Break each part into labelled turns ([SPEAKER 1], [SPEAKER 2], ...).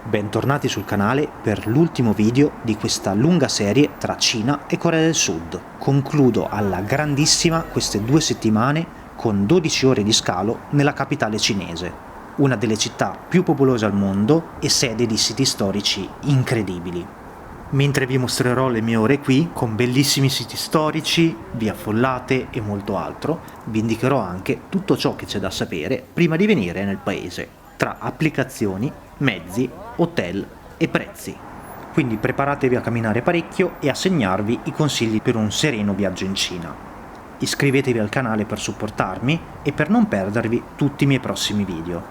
[SPEAKER 1] Bentornati sul canale per l'ultimo video di questa lunga serie tra Cina e Corea del Sud. Concludo alla grandissima queste 2 settimane con 12 ore di scalo nella capitale cinese, una delle città più popolose al mondo e sede di siti storici incredibili. Mentre vi mostrerò le mie ore qui, con bellissimi siti storici, vie affollate e molto altro, vi indicherò anche tutto ciò che c'è da sapere prima di venire nel paese, tra applicazioni, mezzi, hotel e prezzi. Quindi preparatevi a camminare parecchio e a segnarvi i consigli per un sereno viaggio in Cina. Iscrivetevi al canale per supportarmi e per non perdervi tutti i miei prossimi video.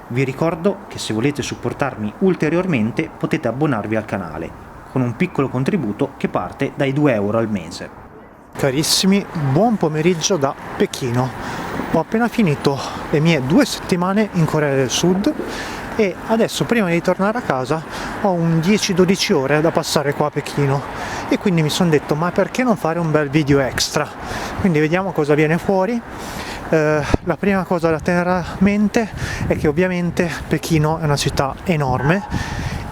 [SPEAKER 1] Vi ricordo che se volete supportarmi ulteriormente potete abbonarvi al canale, con un piccolo contributo che parte dai 2 euro al mese.
[SPEAKER 2] Carissimi, buon pomeriggio da Pechino. Ho appena finito le mie 2 settimane in Corea del Sud e adesso, prima di tornare a casa, ho un 10-12 ore da passare qua a Pechino e quindi mi sono detto: ma perché non fare un bel video extra? Quindi vediamo cosa viene fuori. La prima cosa da tenere a mente è che ovviamente Pechino è una città enorme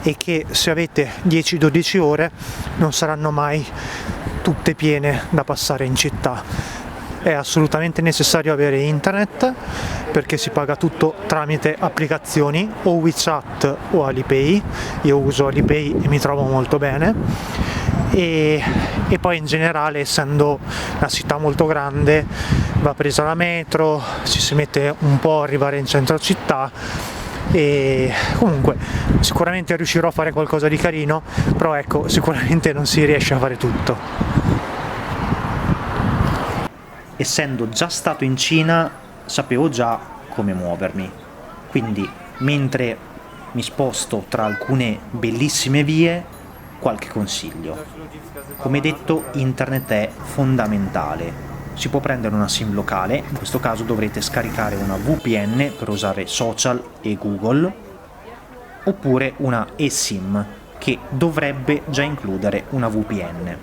[SPEAKER 2] e che se avete 10-12 ore non saranno mai tutte piene da passare in città. È assolutamente necessario avere internet perché si paga tutto tramite applicazioni o WeChat o Alipay. Io uso Alipay e mi trovo molto bene, e poi in generale, essendo una città molto grande, va presa la metro, ci si mette un po' a arrivare in centro città e comunque sicuramente riuscirò a fare qualcosa di carino, però ecco, sicuramente non si riesce a fare tutto.
[SPEAKER 1] Essendo già stato in Cina, sapevo già come muovermi, quindi mentre mi sposto tra alcune bellissime vie, qualche consiglio. Come detto, internet è fondamentale. Si può prendere una SIM locale, in questo caso dovrete scaricare una VPN per usare social e Google, oppure una eSIM che dovrebbe già includere una VPN.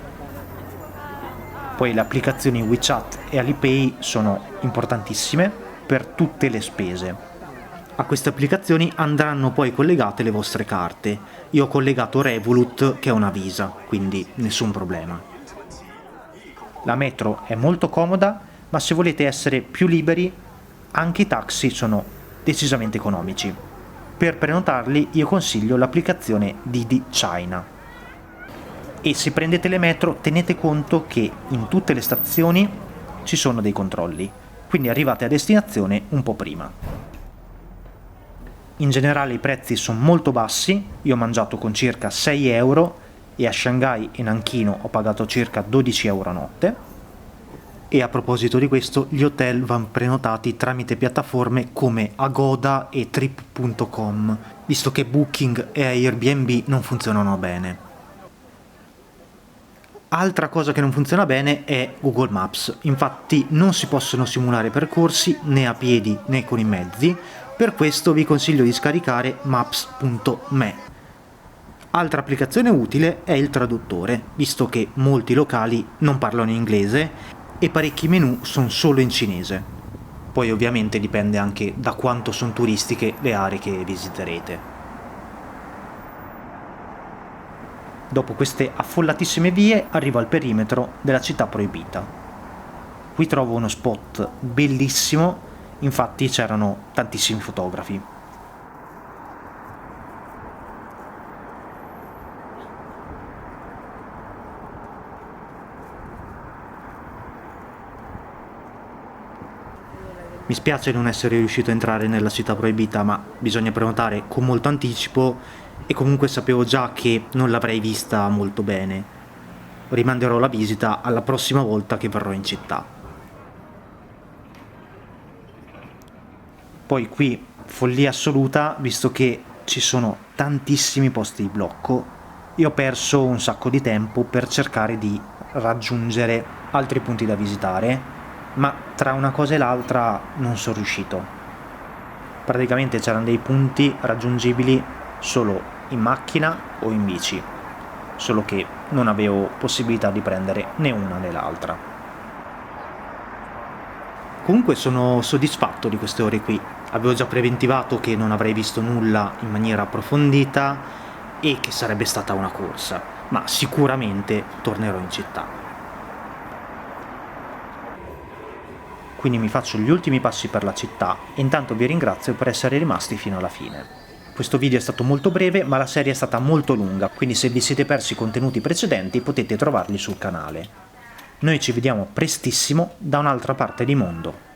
[SPEAKER 1] Poi le applicazioni WeChat e Alipay sono importantissime per tutte le spese. A queste applicazioni andranno poi collegate le vostre carte. Io ho collegato Revolut, che è una Visa, quindi nessun problema. La metro è molto comoda, ma se volete essere più liberi, anche i taxi sono decisamente economici. Per prenotarli io consiglio l'applicazione Didi China. E se prendete le metro tenete conto che in tutte le stazioni ci sono dei controlli, quindi arrivate a destinazione un po' prima. In generale i prezzi sono molto bassi, io ho mangiato con circa 6 euro e a Shanghai e Nanchino ho pagato circa 12 euro a notte. E a proposito di questo, gli hotel vanno prenotati tramite piattaforme come Agoda e Trip.com, visto che Booking e Airbnb non funzionano bene. Altra cosa che non funziona bene è Google Maps, infatti non si possono simulare percorsi né a piedi né con i mezzi, per questo vi consiglio di scaricare Maps.me. Altra applicazione utile è il traduttore, visto che molti locali non parlano inglese e parecchi menu sono solo in cinese. Poi ovviamente dipende anche da quanto sono turistiche le aree che visiterete. Dopo queste affollatissime vie arrivo al perimetro della città proibita. Qui trovo uno spot bellissimo, infatti c'erano tantissimi fotografi. Mi spiace non essere riuscito a entrare nella città proibita, ma bisogna prenotare con molto anticipo e comunque sapevo già che non l'avrei vista molto bene. Rimanderò la visita alla prossima volta che verrò in città. Poi qui follia assoluta, visto che ci sono tantissimi posti di blocco. Io ho perso un sacco di tempo per cercare di raggiungere altri punti da visitare, ma tra una cosa e l'altra non sono riuscito. Praticamente c'erano dei punti raggiungibili solo in macchina o in bici, solo che non avevo possibilità di prendere né una né l'altra. Comunque sono soddisfatto di queste ore qui, avevo già preventivato che non avrei visto nulla in maniera approfondita e che sarebbe stata una corsa, ma sicuramente tornerò in città. Quindi mi faccio gli ultimi passi per la città e intanto vi ringrazio per essere rimasti fino alla fine. Questo video è stato molto breve, ma la serie è stata molto lunga, quindi se vi siete persi i contenuti precedenti potete trovarli sul canale. Noi ci vediamo prestissimo da un'altra parte di mondo.